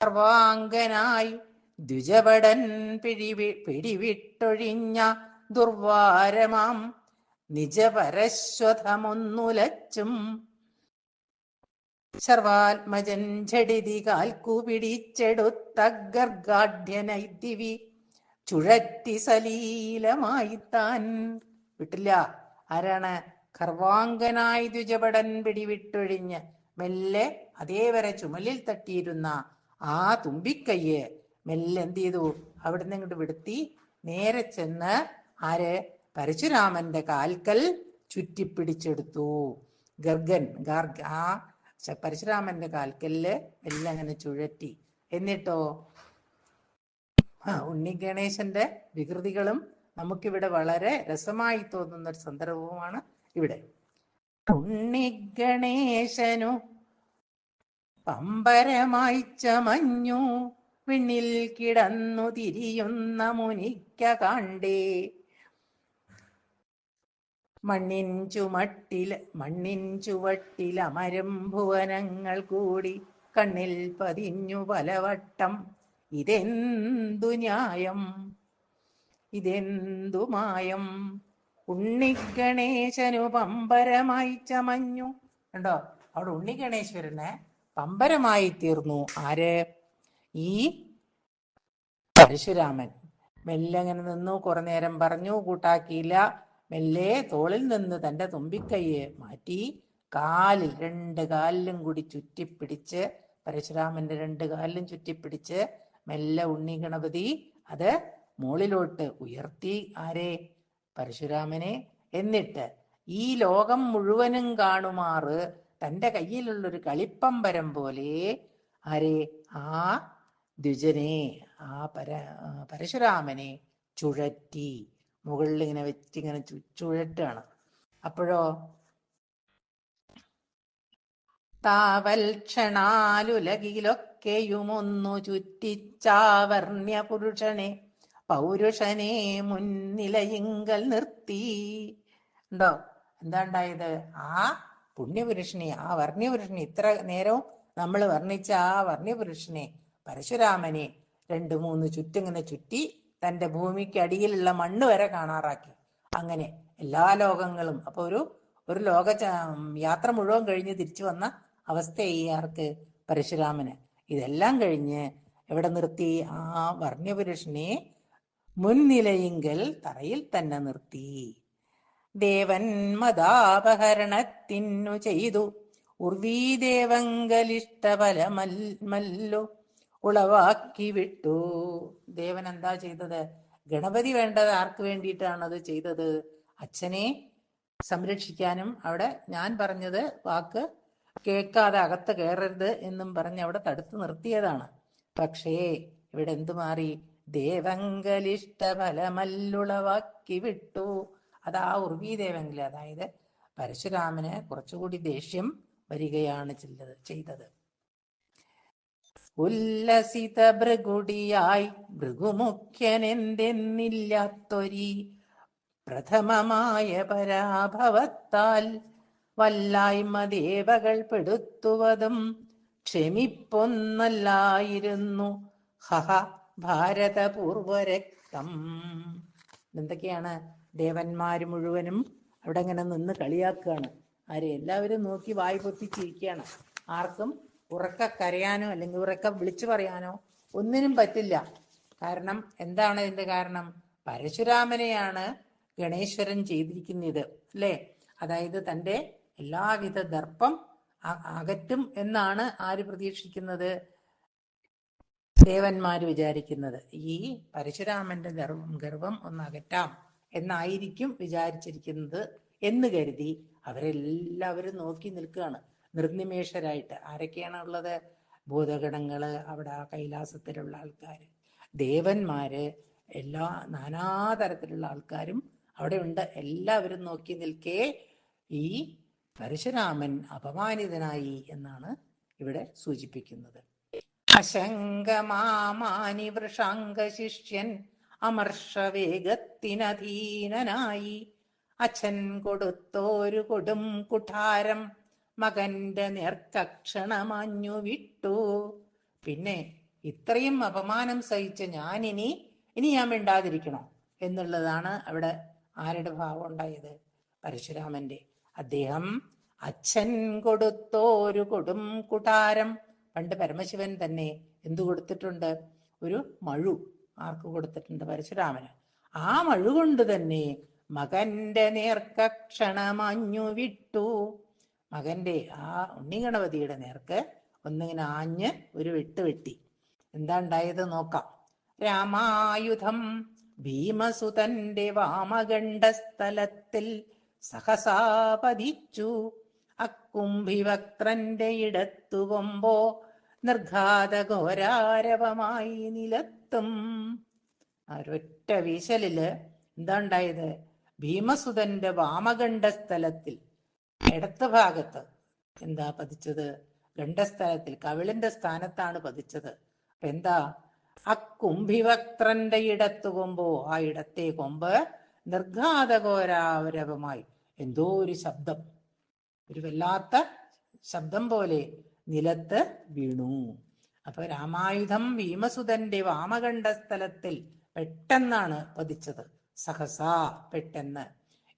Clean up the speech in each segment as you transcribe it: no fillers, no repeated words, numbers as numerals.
സർവാംഗനായി ദ്വിജപടൻ പിടിവിട്ടൊഴിഞ്ഞ ദുർവാരമാം നിജപരശ്വതമൊന്നുലച്ചും ശർവാത്മജൻ ഝടിതി കാൽക്കു പിടിച്ചെടുത്ത ഗർഗാഢ്യനൈ ദിവി ചുഴറ്റി സലീലമായി താൻ. വിട്ടില്ല. ആരാണ്? ഖർവാങ്കനായി ദ്വിജപടൻ പിടിവിട്ടൊഴിഞ്ഞ് മെല്ലെ അതേവരെ ചുമലിൽ തട്ടിയിരുന്ന ആ തുമ്പിക്കയ്യ് മെല്ലെ എന്ത് ചെയ്തു? അവിടുന്ന് ഇങ്ങോട്ട് വിടുത്തി നേരെ ചെന്ന് ആര്? പരശുരാമന്റെ കാൽക്കൽ ചുറ്റിപ്പിടിച്ചെടുത്തു. ഗർഗൻ ആ പരശുരാമന്റെ കാൽക്കല്ല് എല്ലാം അങ്ങനെ ചുഴറ്റി. എന്നിട്ടോ ഉണ്ണി ഗണേശന്റെ വികൃതികളും നമുക്കിവിടെ വളരെ രസമായി തോന്നുന്ന ഒരു സന്ദർഭവുമാണ് ഇവിടെ. ഉണ്ണിഗണേശനു പമ്പരമായി ചമഞ്ഞു വിണ്ണിൽ കിടന്നു തിരിയുന്ന മുനിക്ക കാണ്ടേ. മണ്ണിൻ ചുവട്ടിലമരും ഭുവനങ്ങൾ കൂടി കണ്ണിൽ പതിഞ്ഞു പലവട്ടം. ഇതെന്തു ന്യായം, ഇതെന്തു മായം. ഉണ്ണിഗണേശനു പമ്പരമായി ചമഞ്ഞു. കണ്ടോ? അവിടെ ഉണ്ണിഗണേശ്വരന് പമ്പരമായി തീർന്നു. ആര്? ഈ പരശുരാമൻ. മെല്ലെ അങ്ങനെ നിന്നു. കുറെ നേരം പറഞ്ഞു, കൂട്ടാക്കിയില്ല. മെല്ലെ തോളിൽ നിന്ന് തന്റെ തുമ്പിക്കൈയെ മാറ്റി കാലിൽ, രണ്ട് കാലിലും കൂടി ചുറ്റിപ്പിടിച്ച്, പരശുരാമന്റെ രണ്ട് കാലിലും ചുറ്റിപ്പിടിച്ച് മെല്ലെ ഉണ്ണി ഗണപതി അത് മുകളിലോട്ട് ഉയർത്തി. ആരെ? പരശുരാമനെ. എന്നിട്ട് ഈ ലോകം മുഴുവനും കാണുമാറ് തന്റെ കയ്യിലുള്ളൊരു കളിപ്പമ്പരം പോലെ ആരെ? ആ ദ്വിജനെ, ആ പരശുരാമനെ ചുഴറ്റി. മുകളിൽ ഇങ്ങനെ വെച്ചിങ്ങനെ ചുഴറ്റാണ്. അപ്പോഴോ താവൽ ക്ഷണാലുലകിലൊക്കെയുമൊന്നു ചുറ്റിച്ചാവർണ്യ പുരുഷനെ പൗരുഷനെ മുൻനിലയിങ്കൽ നിർത്തി. ഉണ്ടോ? എന്താ ഉണ്ടായത്? ആ പുണ്യപുരുഷനെ, ആ വർണ്യപുരുഷനെ, ഇത്ര നേരവും നമ്മൾ വർണ്ണിച്ച ആ വർണ്യപുരുഷനെ, പരശുരാമനെ 2-3 ചുറ്റിങ്ങനെ ചുറ്റി തന്റെ ഭൂമിക്ക് അടിയിലുള്ള മണ്ണ് വരെ കാണാറാക്കി. അങ്ങനെ എല്ലാ ലോകങ്ങളും. അപ്പൊ ഒരു ലോക യാത്ര മുഴുവൻ കഴിഞ്ഞ് തിരിച്ചു വന്ന അവസ്ഥയായി ആർക്ക്? പരശുരാമന്. ഇതെല്ലാം കഴിഞ്ഞ് എവിടെ നിർത്തി? ആ വർണ്യപുരുഷനെ മുൻനിലയിങ്കൽ തറയിൽ തന്നെ നിർത്തി. ദേവൻ മതാപഹരണത്തിനു ചെയ്തു ഉർവീദേവങ്കലിഷ്ടഫലമല്ലു ഉളവാക്കി വിട്ടു. ദേവൻ എന്താ ചെയ്തത്? ഗണപതി വേണ്ടത് ആർക്ക് വേണ്ടിയിട്ടാണത് ചെയ്തത്? അച്ഛനെ സംരക്ഷിക്കാനും. അവിടെ ഞാൻ പറഞ്ഞത് വാക്ക് കേൾക്കാതെ അകത്ത് കയറരുത് എന്നും പറഞ്ഞ് അവിടെ തടുത്തു നിർത്തിയതാണ്. പക്ഷേ ഇവിടെ എന്തു മാറി? ദേവങ്കലിഷ്ടഫലമല്ലുളവാക്കി വിട്ടു. അത് ആ ഉർവീദേവെങ്കിൽ, അതായത് പരശുരാമന് കുറച്ചുകൂടി ദേഷ്യം വരികയാണ് ചെയ്തത്. ഉല്ലസിത ഭൃഗുടിയായി ഭൃഗുമുഖ്യനെന്തെന്നില്ലാത്തൊരി പ്രഥമമായ പരാഭവത്താൽ വല്ലായ്മ ദേവകൾ പെടുത്തുവതും ക്ഷമിപ്പൊന്നല്ലായിരുന്നു ഹഹ ഭാരതപൂർവരക്തം. എന്തൊക്കെയാണ്? ദേവന്മാര് മുഴുവനും അവിടെ ഇങ്ങനെ നിന്ന് കളിയാക്കുകയാണ്. ആരെ? എല്ലാവരും നോക്കി വായി പൊത്തിച്ചിരിക്കുകയാണ്. ആർക്കും ഉറക്ക കരയാനോ അല്ലെങ്കിൽ ഉറക്ക വിളിച്ചു പറയാനോ ഒന്നിനും പറ്റില്ല. കാരണം എന്താണ് ഇതിന്റെ കാരണം? പരശുരാമനെയാണ് ഗണേശ്വരൻ ചെയ്തിരിക്കുന്നത്, അല്ലേ? അതായത് തന്റെ എല്ലാവിധ ദർപ്പം അകറ്റും എന്നാണ് ആര് പ്രതീക്ഷിക്കുന്നത്? ദേവന്മാര് വിചാരിക്കുന്നത്. ഈ പരശുരാമന്റെ ഗർവം ഒന്ന് അകറ്റാം എന്നായിരിക്കും വിചാരിച്ചിരിക്കുന്നത് എന്ന് കരുതി അവരെല്ലാവരും നോക്കി നിൽക്കുകയാണ് നിർനിമേഷരായിട്ട്. ആരൊക്കെയാണ് ഉള്ളത്? ഭൂതഗണങ്ങള്, അവിടെ കൈലാസത്തിലുള്ള ആൾക്കാര്, ദേവന്മാര്, എല്ലാ നാനാതരത്തിലുള്ള ആൾക്കാരും അവിടെ ഉണ്ട്. എല്ലാവരും നോക്കി നിൽക്കേ ഈ പരശുരാമൻ അപമാനിതനായി എന്നാണ് ഇവിടെ സൂചിപ്പിക്കുന്നത്. അശങ്കമാമാനി വൃഷാംഗ ശിഷ്യൻ അമർഷവേഗത്തിനധീനനായി അച്ഛൻ കൊടുത്തോരു കൊടും കുഠാരം മകന്റെ നേർക്കക്ഷണമാഞ്ഞു വിട്ടു. പിന്നെ ഇത്രയും അപമാനം സഹിച്ച ഞാനിനി ഞാൻ മിണ്ടാതിരിക്കണോ എന്നുള്ളതാണ് അവിടെ ആരുടെ ഭാവം ഉണ്ടായത്? പരശുരാമന്റെ. അദ്ദേഹം അച്ഛൻ കൊടുത്തോരു കൊടും കുടാരം. പണ്ട് പരമശിവൻ തന്നെ എന്തു കൊടുത്തിട്ടുണ്ട്? ഒരു മഴു ആർക്ക് കൊടുത്തിട്ടുണ്ട്? പരശുരാമന്. ആ മഴു കൊണ്ട് തന്നെ മകന്റെ നേർക്കക്ഷണമാഞ്ഞു വിട്ടു. മകന്റെ ആ ഉണ്ണിഗണപതിയുടെ നേർക്ക് ഒന്നിങ്ങനെ ആഞ്ഞ് ഒരു വെട്ട് വെട്ടി. എന്താ ഉണ്ടായത് നോക്കാം. രാമായുധം ഭീമസുതന്റെ വാമഗണ്ഡസ്ഥലത്തിൽ സഹസാ പതിച്ചു. അക്കുംഭിവക്ത്രന്റെ ഇടത്തുകൊമ്പോ നിർഘാത ഘോരാരവമായി നിലത്തും. ഒരൊറ്റ വീശലില് എന്താ ഉണ്ടായത്? ഭീമസുതന്റെ വാമഗണ്ഡസ്ഥലത്തിൽ ഇടത്ത ഭാഗത്ത് എന്താ പതിച്ചത്? ഗണ്ഡസ്ഥലത്തിൽ കവിളിന്റെ സ്ഥാനത്താണ് പതിച്ചത്. അപ്പൊ എന്താ? അക്കുംഭിവക്ത്രന്റെ ഇടത്തു കൊമ്പോ, ആ ഇടത്തെ കൊമ്പ് നിർഘാതഘോരാരവമായി എന്തോ ഒരു ശബ്ദം, ഒരു വല്ലാത്ത ശബ്ദം പോലെ നിലത്ത് വീണു. അപ്പൊ രാമായുധം ഭീമസുതന്റെ വാമകണ്ഠസ്ഥലത്തിൽ പെട്ടെന്നാണ് പതിച്ചത്. സഹസാ, പെട്ടെന്ന്.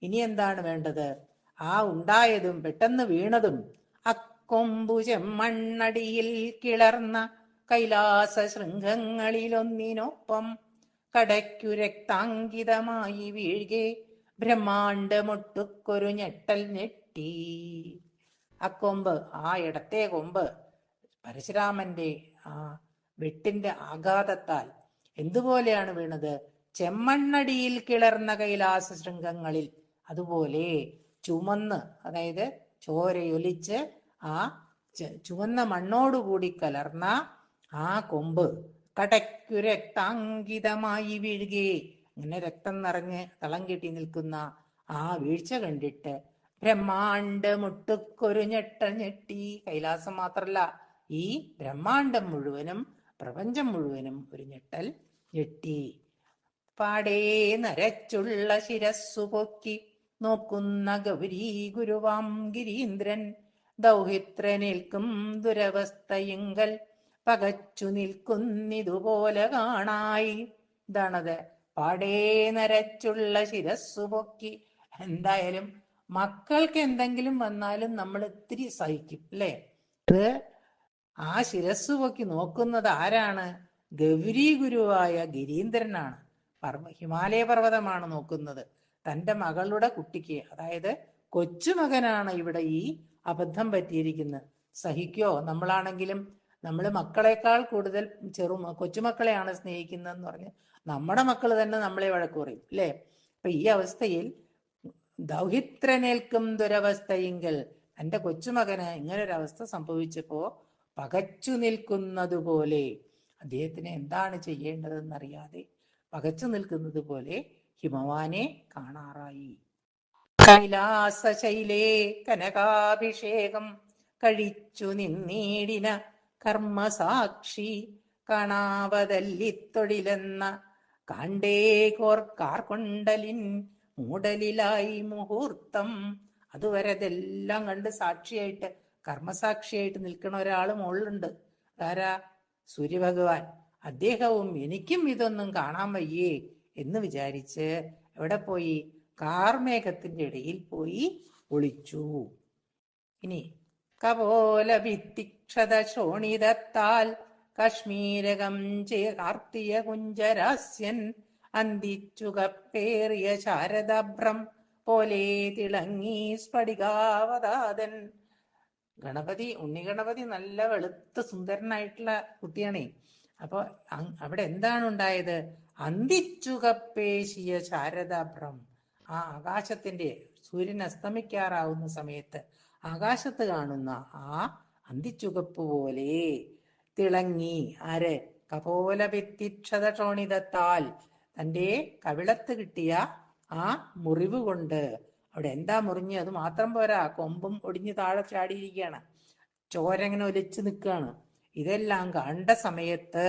ഇനി എന്താണ് വേണ്ടത്? ആ ഉണ്ടായതും പെട്ടെന്ന് വീണതും അക്കൊമ്പു ചെമ്മണ്ണടിയിൽ കിളർന്ന കൈലാസ ശൃംഖങ്ങളിലൊന്നിനൊപ്പം കടയ്ക്കു രക്താങ്കിതമായി വീഴ്കെ ബ്രഹ്മാണ്ടമൊട്ടുക്കൊരു ഞെട്ടൽ ഞെട്ടി. ആ കൊമ്പ്, ആ ഇടത്തെ കൊമ്പ് പരശുരാമന്റെ ആ വെട്ടിന്റെ ആഘാതത്താൽ എന്തുപോലെയാണ് വീണത്? ചെമ്മണ്ണടിയിൽ കിളർന്ന കൈലാസ ശൃംഖങ്ങളിൽ, അതുപോലെ ചുമന്ന്, അതായത് ചോരയൊലിച്ച് ആ ചുവന്ന മണ്ണോടുകൂടി കലർന്ന ആ കൊമ്പ് കടയ്ക്കു രക്താങ്കിതമായി വീഴുകേ, ഇങ്ങനെ രക്തം നിറഞ്ഞ് തളം കെട്ടി നിൽക്കുന്ന ആ വീഴ്ച കണ്ടിട്ട് ബ്രഹ്മാണ്ടമൊട്ടുക്കൊരു ഞെട്ടൽ ഞെട്ടി. കൈലാസം മാത്രല്ല, ഈ ബ്രഹ്മാണ്ടം മുഴുവനും, പ്രപഞ്ചം മുഴുവനും ഒരു ഞെട്ടൽ ഞെട്ടി. പാടേ നരച്ചുള്ള ശിരസ്സു പൊക്കി നോക്കുന്ന ഗൗരീ ഗുരുവാം ഗിരീന്ദ്രൻ ദൗഹിത്രനേൽക്കും ദുരവസ്ഥയിങ്കൽ പകച്ചു നിൽക്കുന്നിതുപോലെ കാണായി. ഇതാണത്. പാടേ നരച്ചുള്ള ശിരസ്സു പൊക്കി. എന്തായാലും മക്കൾക്ക് എന്തെങ്കിലും വന്നാലും നമ്മൾ ഇത്തിരി സഹിക്കും, അല്ലേ? ഇത് ആ ശിരസ്സു പൊക്കി നോക്കുന്നത് ആരാണ്? ഗൗരീ ഗുരുവായ ഗിരീന്ദ്രനാണ്. ഹിമാലയ പർവ്വതമാണ് നോക്കുന്നത്. തന്റെ മകളുടെ കുട്ടിക്ക്, അതായത് കൊച്ചുമകനാണ് ഇവിടെ ഈ അബദ്ധം പറ്റിയിരിക്കുന്നത്. സഹിക്കോ? നമ്മളാണെങ്കിലും നമ്മൾ മക്കളെക്കാൾ കൂടുതൽ കൊച്ചുമക്കളെയാണ് സ്നേഹിക്കുന്നതെന്ന് പറഞ്ഞ് നമ്മുടെ മക്കൾ തന്നെ നമ്മളെ വഴക്ക് പറയും, അല്ലേ? അപ്പൊ ഈ അവസ്ഥയിൽ ദൗഹിത്രനേൽക്കും ദുരവസ്ഥയെങ്കിൽ തന്റെ കൊച്ചുമകന് ഇങ്ങനൊരവസ്ഥ സംഭവിച്ചപ്പോ പകച്ചു നിൽക്കുന്നത് പോലെ, അദ്ദേഹത്തിന് എന്താണ് ചെയ്യേണ്ടതെന്നറിയാതെ പകച്ചു നിൽക്കുന്നത് പോലെ ഹിമവാനെ കാണാറായി. കൈലാസശൈലേ കനകാഭിഷേകം കഴിച്ചു നിന്നീടിന കർമ്മസാക്ഷി കാണാവതല്ലിത്തൊഴിലെന്ന കാണ്ടേകോർക്കാർകൊണ്ടലിൻ മൂടലിലായി മുഹൂർത്തം. അതുവരെ ഇതെല്ലാം കണ്ട് സാക്ഷിയായിട്ട്, കർമ്മസാക്ഷിയായിട്ട് നിൽക്കുന്ന ഒരാൾ മുകളിലുണ്ട്. ആരാ? സൂര്യഭഗവാൻ. അദ്ദേഹവും എനിക്കും ഇതൊന്നും കാണാൻ വയ്യേ എന്ന് വിചാരിച്ച് എവിടെ പോയി? കാർമേഘത്തിന്റെ ഇടയിൽ പോയി ഒളിച്ചു. ഇനി കപോല ഭിത്തിക്ഷത ശോണിതത്താൽ കശ്മീരകം കാർത്തിയ കുഞ്ചരാസ്യൻ അന്തിച്ചുകപ്പേറിയ ശാരദഭ്രം പോലെ തിളങ്ങി സ്ഫടികാവതാതൻ. ഗണപതി, ഉണ്ണിഗണപതി നല്ല വെളുത്ത സുന്ദരനായിട്ടുള്ള കുട്ടിയാണേ. അപ്പൊ അവിടെ എന്താണ് ഉണ്ടായത്? അന്തിച്ചുകപ്പേശിയ ശാരദാഭ്രം. ആ ആകാശത്തിന്റെ, സൂര്യൻ അസ്തമിക്കാറാവുന്ന സമയത്ത് ആകാശത്ത് കാണുന്ന ആ അന്തിച്ചുകപ്പ് പോലെ തിളങ്ങി. ആര്? കപോല ഭിത്തിക്ഷത ശോണിതത്താൽ, തന്റെ കവിളത്ത് കിട്ടിയ ആ മുറിവ് കൊണ്ട്. അവിടെ എന്താ മുറിഞ്ഞ്? അത് മാത്രം പോരാ, കൊമ്പും ഒടിഞ്ഞ് താഴെ ചാടിയിരിക്കുകയാണ്, ചോര ഇങ്ങനെ ഒലിച്ചു നിൽക്കുകയാണ്. ഇതെല്ലാം കണ്ട സമയത്ത്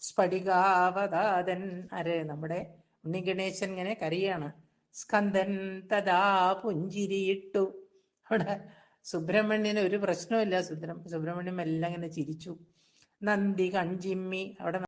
സ്ഫടികാവതാതൻ, ആര്? നമ്മുടെ ഉണ്ണിഗണേശൻ ഇങ്ങനെ കരയാണ്. സ്കന്ദൻ തഥാ പുഞ്ചിരിയിട്ടു. അവിടെ സുബ്രഹ്മണ്യന് ഒരു പ്രശ്നമില്ല. സുബ്രഹ്മണ്യം എല്ലാം ഇങ്ങനെ ചിരിച്ചു. നന്ദി കൺചിമ്മി അവിടെ